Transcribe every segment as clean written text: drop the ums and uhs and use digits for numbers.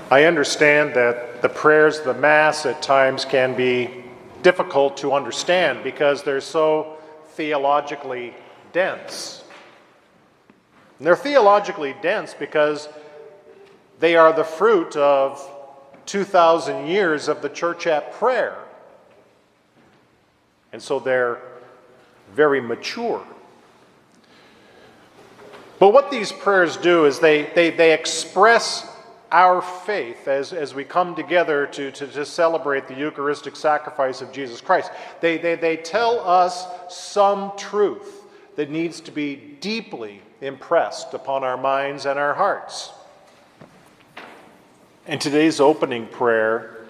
I understand that the prayers of the Mass at times can be difficult to understand because they're so theologically dense. And they're theologically dense because they are the fruit of 2,000 years of the church at prayer. And so they're very mature. But what these prayers do is they express our faith as we come together to celebrate the Eucharistic sacrifice of Jesus Christ. They tell us some truth that needs to be deeply impressed upon our minds and our hearts. And today's opening prayer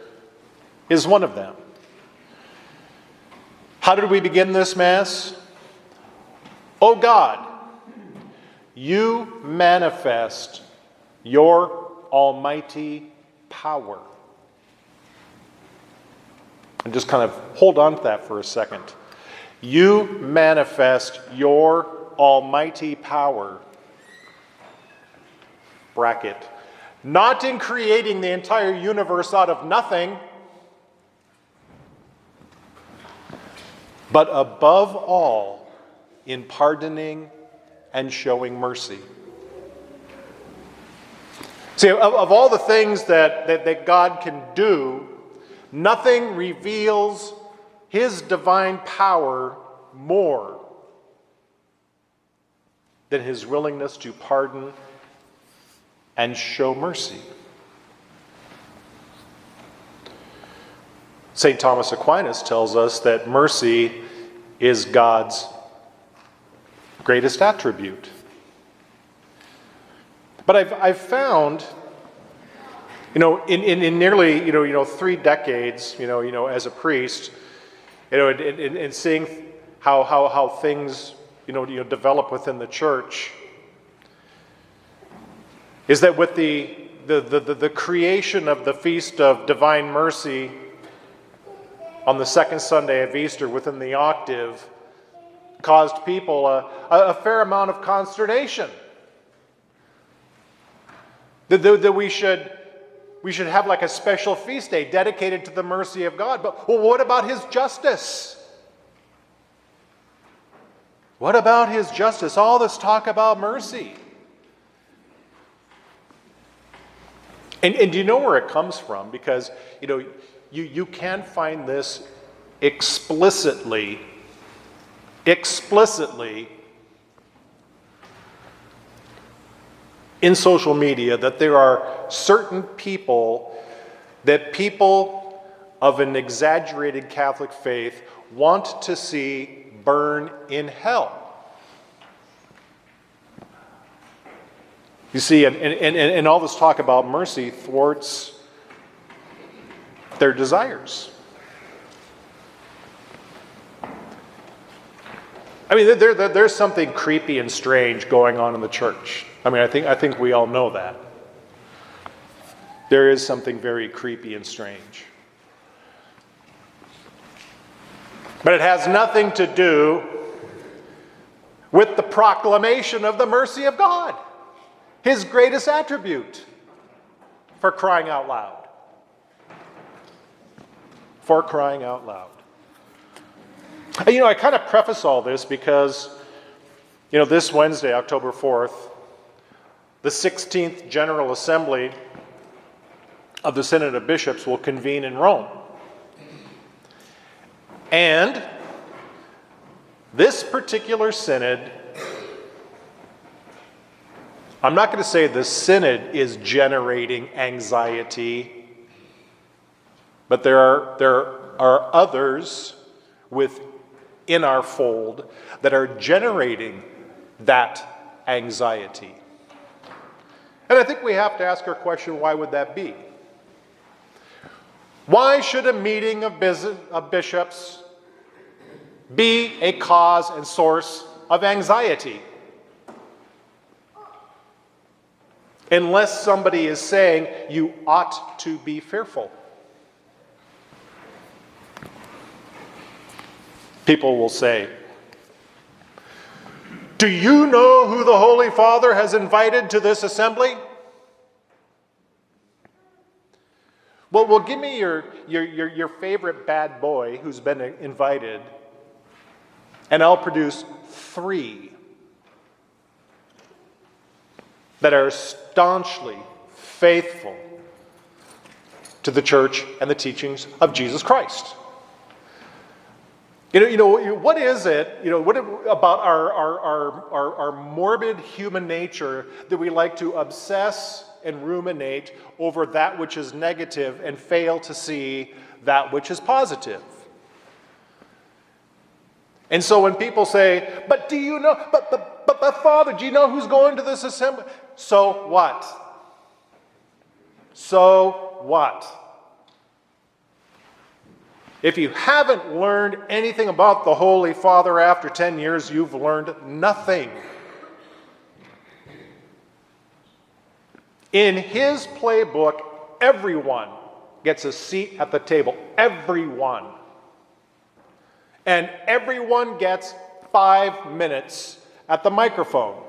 is one of them. How did we begin this Mass? O God, you manifest your almighty power. And just kind of hold on to that for a second. You manifest your almighty power. Bracket. Not in creating the entire universe out of nothing, but above all, in pardoning and showing mercy. See, of all the things that God can do, nothing reveals his divine power more than his willingness to pardon and show mercy. St. Thomas Aquinas tells us that mercy is God's greatest attribute. But I've found, in nearly 3 decades, as a priest, in seeing how things develop within the church, is that with the creation of the Feast of Divine Mercy on the second Sunday of Easter within the octave, caused people a fair amount of consternation. That we should have like a special feast day dedicated to the mercy of God. But what about his justice? What about his justice? All this talk about mercy. And do you know where it comes from? Because you can find this explicitly in social media, that there are certain people of an exaggerated Catholic faith want to see burn in hell. You see, and all this talk about mercy thwarts their desires. I mean, there's something creepy and strange going on in the church. I mean, I think we all know that. There is something very creepy and strange. But it has nothing to do with the proclamation of the mercy of God, his greatest attribute, for crying out loud. For crying out loud. I kind of preface all this because, this Wednesday, October 4th, the 16th General Assembly of the Synod of Bishops will convene in Rome. And this particular synod, I'm not going to say the synod is generating anxiety, but there are others within our fold that are generating that anxiety. And I think we have to ask our question, why would that be? Why should a meeting of bishops be a cause and source of anxiety? Unless somebody is saying you ought to be fearful. People will say, "Do you know who the Holy Father has invited to this assembly?" Well, give me your favorite bad boy who's been invited, and I'll produce 3 that are staunchly faithful to the church and the teachings of Jesus Christ. What is it, what about our morbid human nature that we like to obsess and ruminate over that which is negative and fail to see that which is positive? And so when people say, but do you know, but Father, do you know who's going to this assembly? So what? So what? If you haven't learned anything about the Holy Father after 10 years, you've learned nothing. In his playbook, everyone gets a seat at the table. Everyone. And everyone gets 5 minutes at the microphone.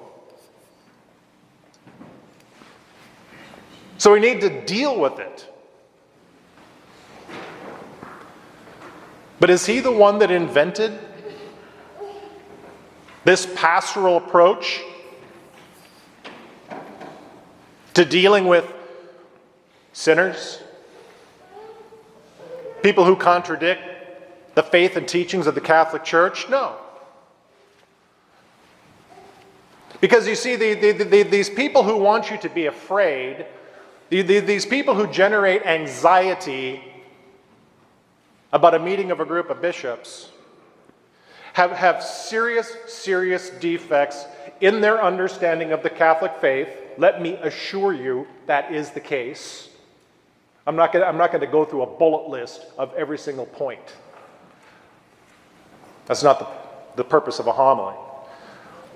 So we need to deal with it. But is he the one that invented this pastoral approach to dealing with sinners? People who contradict the faith and teachings of the Catholic Church? No. Because you see, these people who want you to be afraid, these people who generate anxiety about a meeting of a group of bishops, have serious defects in their understanding of the Catholic faith. Let me assure you that is the case. I'm not going to go through a bullet list of every single point. That's not the purpose of a homily.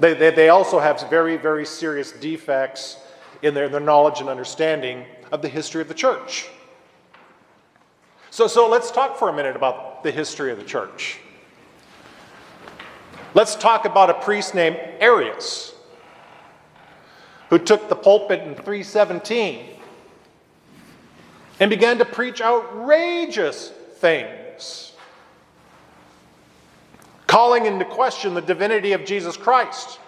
They also have very serious defects in their knowledge and understanding of the history of the church. So let's talk for a minute about the history of the church. Let's talk about a priest named Arius, who took the pulpit in 317 and began to preach outrageous things, calling into question the divinity of Jesus Christ,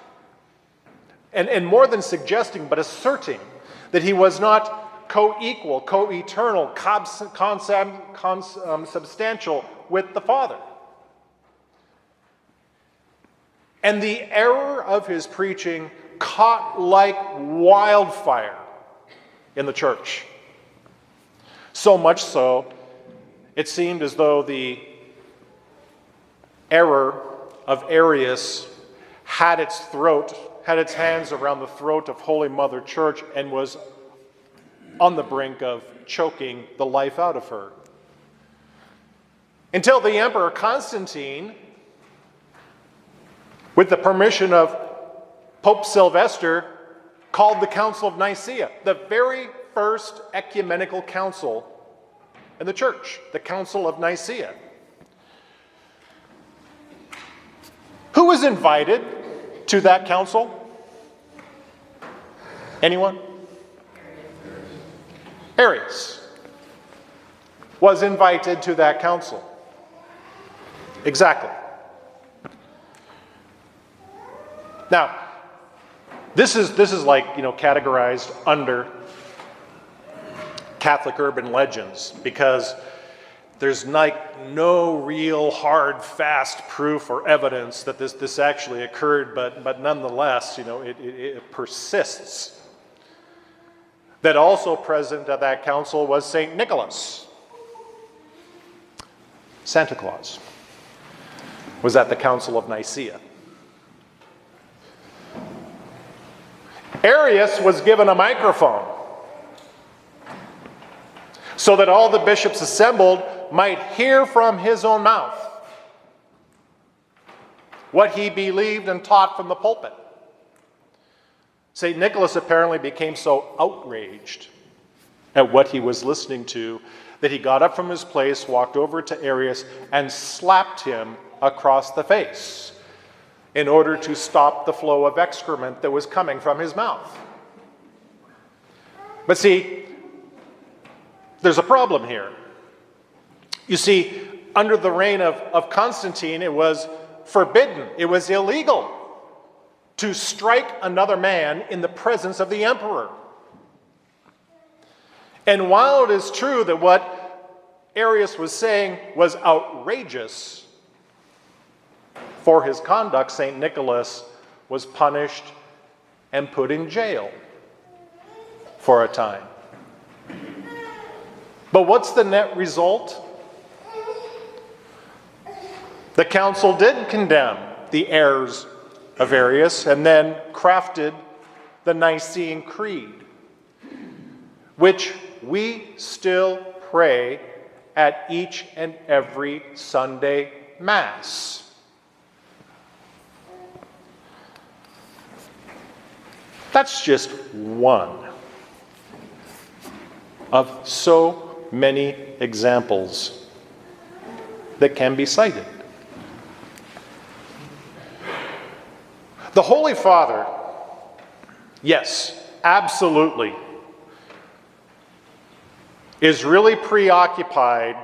and more than suggesting, but asserting that he was not co-equal, co-eternal, consubstantial with the Father. And the error of his preaching caught like wildfire in the church. So much so, it seemed as though the error of Arius had its hands around the throat of Holy Mother Church and was on the brink of choking the life out of her. Until the Emperor Constantine, with the permission of Pope Sylvester, called the Council of Nicaea, the very first ecumenical council in the church, the Council of Nicaea. Who was invited to that council? Anyone? Arius was invited to that council. Exactly. Now, this is like, categorized under Catholic urban legends, because there's no real hard, fast proof or evidence that this actually occurred, but nonetheless, it persists. That also present at that council was St. Nicholas. Santa Claus was at the Council of Nicaea. Arius was given a microphone so that all the bishops assembled might hear from his own mouth what he believed and taught from the pulpit. St. Nicholas apparently became so outraged at what he was listening to that he got up from his place, walked over to Arius, and slapped him across the face in order to stop the flow of excrement that was coming from his mouth. But see, there's a problem here. You see, under the reign of Constantine, it was forbidden, it was illegal to strike another man in the presence of the emperor. And while it is true that what Arius was saying was outrageous, for his conduct, St. Nicholas was punished and put in jail for a time. But what's the net result? The council did condemn the errors of Arius and then crafted the Nicene Creed, which we still pray at each and every Sunday Mass. That's just one of so many examples that can be cited. The Holy Father, yes, absolutely, is really preoccupied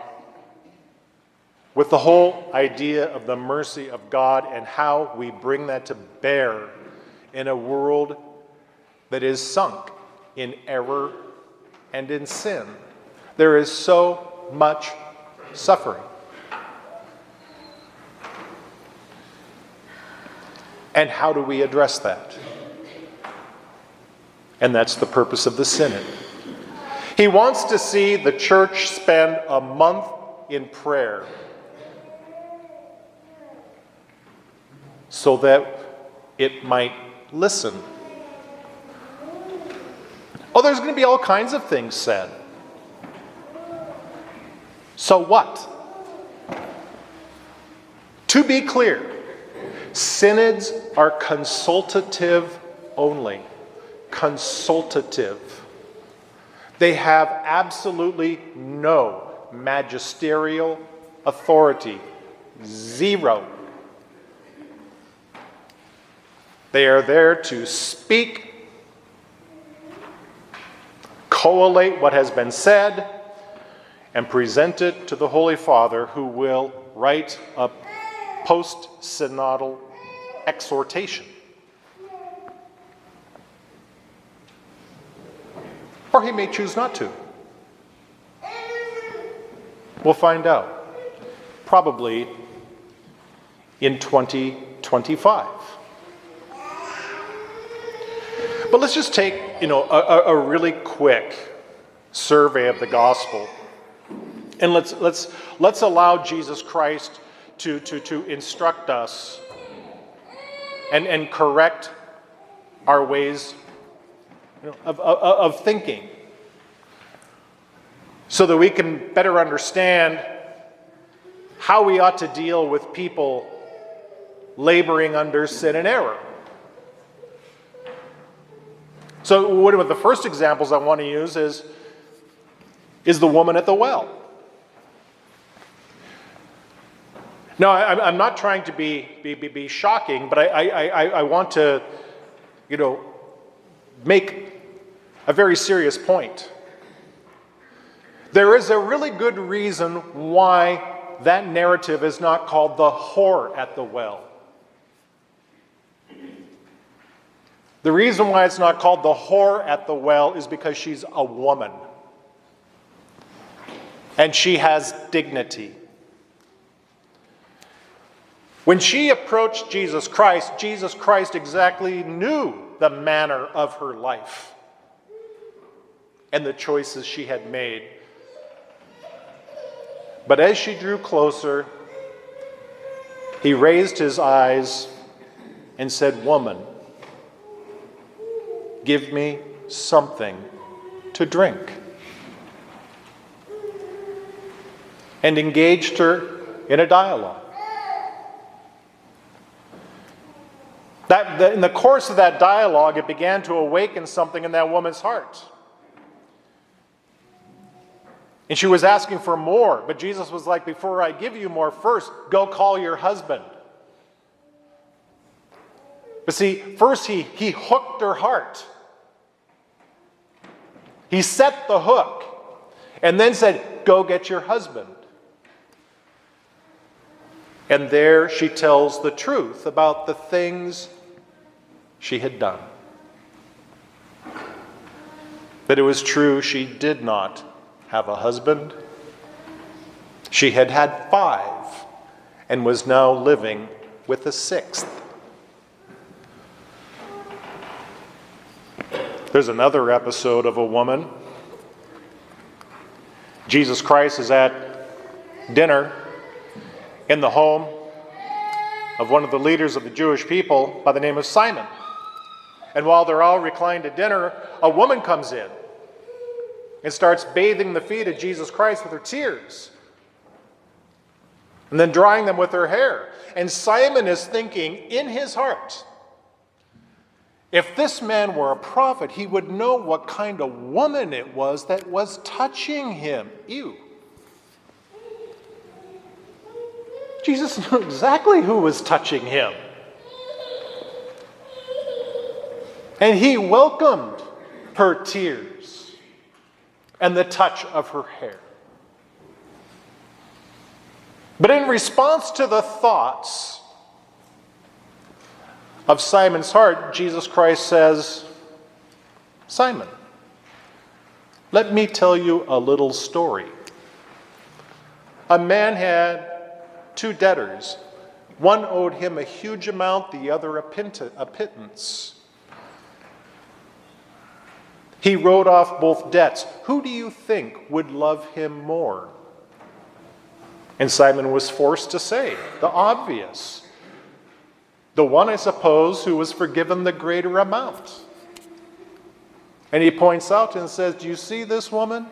with the whole idea of the mercy of God and how we bring that to bear in a world that is sunk in error and in sin. There is so much suffering. And how do we address that? And that's the purpose of the Synod. He wants to see the church spend a month in prayer so that it might listen. Oh, there's going to be all kinds of things said. So what? To be clear, synods are consultative only. Consultative. They have absolutely no magisterial authority. Zero. They are there to speak, collate what has been said, and present it to the Holy Father, who will write a post-synodal exhortation. Or he may choose not to. We'll find out. Probably in 2025. But let's just take, a really quick survey of the gospel, and let's allow Jesus Christ to instruct us and correct our ways of thinking, so that we can better understand how we ought to deal with people laboring under sin and error. So one of the first examples I want to use is the woman at the well. Now, I'm not trying to be shocking, but I want to, make a very serious point. There is a really good reason why that narrative is not called the whore at the well. The reason why it's not called the whore at the well is because she's a woman. And she has dignity. When she approached Jesus Christ exactly knew the manner of her life and the choices she had made. But as she drew closer, he raised his eyes and said, "Woman, give me something to drink," and engaged her in a dialogue. In the course of that dialogue, it began to awaken something in that woman's heart. And she was asking for more, but Jesus was like, "Before I give you more, first, go call your husband." But see, first he hooked her heart. He set the hook. and then said, "Go get your husband." And there she tells the truth about the things she had done. That it was true she did not have a husband. She had had 5 and was now living with a 6th. There's another episode of a woman. Jesus Christ is at dinner in the home of one of the leaders of the Jewish people by the name of Simon. And while they're all reclined at dinner, a woman comes in and starts bathing the feet of Jesus Christ with her tears, and then drying them with her hair. And Simon is thinking in his heart, if this man were a prophet, he would know what kind of woman it was that was touching him. Ew. Jesus knew exactly who was touching him. And he welcomed her tears and the touch of her hair. But in response to the thoughts of Simon's heart, Jesus Christ says, "Simon, let me tell you a little story. A man had 2 debtors. One owed him a huge amount, the other a pittance. He wrote off both debts. Who do you think would love him more?" And Simon was forced to say the obvious. The one, I suppose, who was forgiven the greater amount. And he points out and says, "Do you see this woman?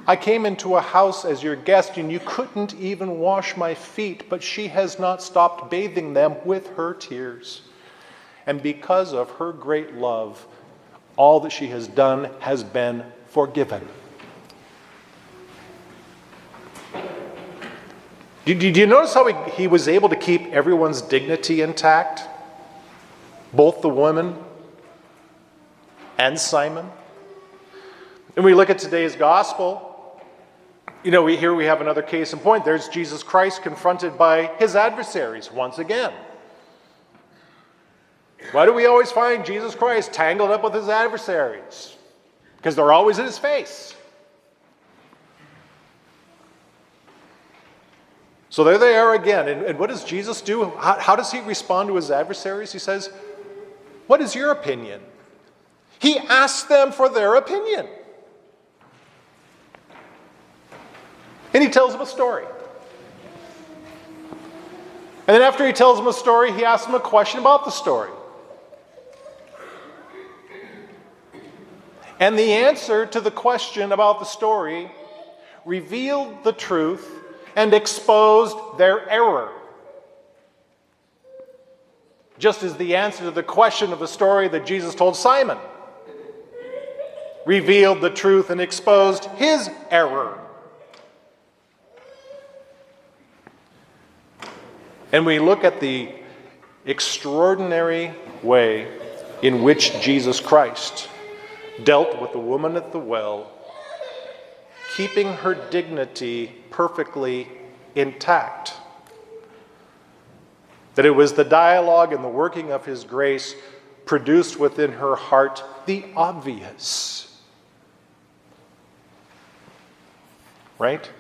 I came into a house as your guest and you couldn't even wash my feet, but she has not stopped bathing them with her tears. And because of her great love, all that she has done has been forgiven." Did you notice how he was able to keep everyone's dignity intact? Both the woman and Simon. And we look at today's gospel, we have another case in point. There's Jesus Christ confronted by his adversaries once again. Why do we always find Jesus Christ tangled up with his adversaries? Because they're always in his face. So there they are again. And what does Jesus do? How does he respond to his adversaries? He says, "What is your opinion?" He asks them for their opinion. And he tells them a story. And then after he tells them a story, he asks them a question about the story. And the answer to the question about the story revealed the truth and exposed their error. Just as the answer to the question of the story that Jesus told Simon revealed the truth and exposed his error. And we look at the extraordinary way in which Jesus Christ dealt with the woman at the well, keeping her dignity perfectly intact. That it was the dialogue and the working of his grace produced within her heart the obvious. Right?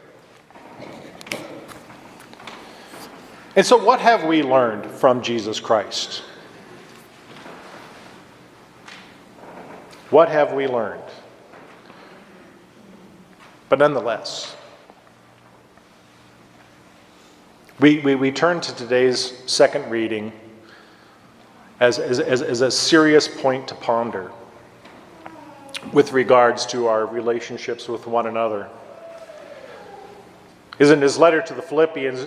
And so what have we learned from Jesus Christ? What have we learned? But nonetheless, we turn to today's second reading as a serious point to ponder with regards to our relationships with one another. In his letter to the Philippians,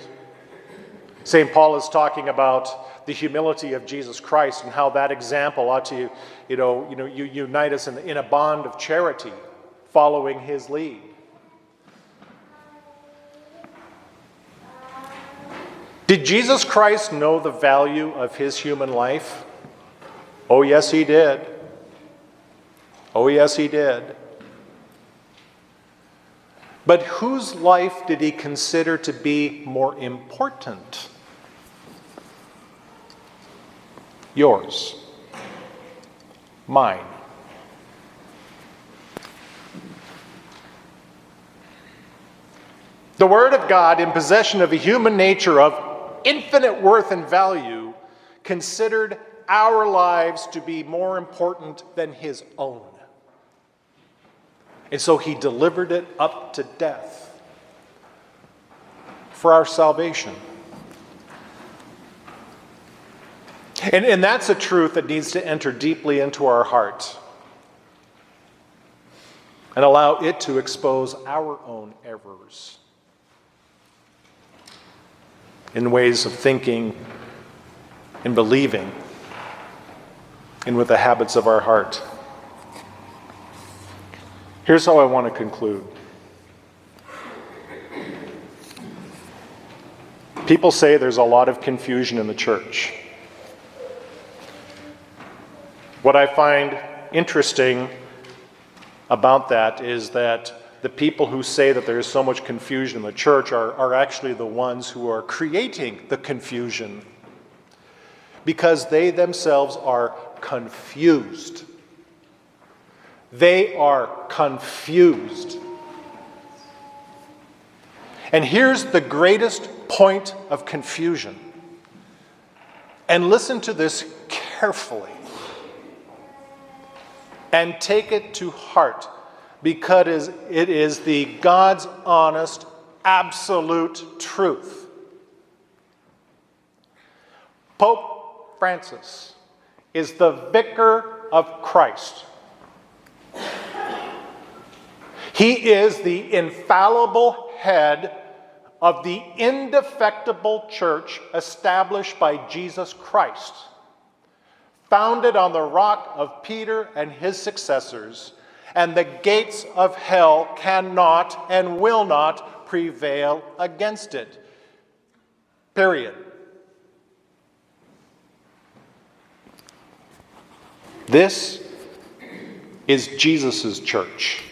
St. Paul is talking about the humility of Jesus Christ and how that example ought to, unite us in a bond of charity, following his lead. Did Jesus Christ know the value of his human life? Oh, yes, he did. Oh, yes, he did. But whose life did he consider to be more important? Yours. Mine. The Word of God, in possession of a human nature of infinite worth and value, considered our lives to be more important than his own. And so he delivered it up to death for our salvation. And that's a truth that needs to enter deeply into our heart and allow it to expose our own errors in ways of thinking and believing and with the habits of our heart. Here's how I want to conclude. People say there's a lot of confusion in the church. What I find interesting about that is that the people who say that there is so much confusion in the church are actually the ones who are creating the confusion, because they themselves are confused. They are confused. And here's the greatest point of confusion. And listen to this carefully. And take it to heart, because it is the God's honest, absolute truth. Pope Francis is the vicar of Christ. He is the infallible head of the indefectible church established by Jesus Christ, founded on the rock of Peter and his successors, and the gates of hell cannot and will not prevail against it. Period. This is Jesus' church.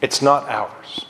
It's not ours.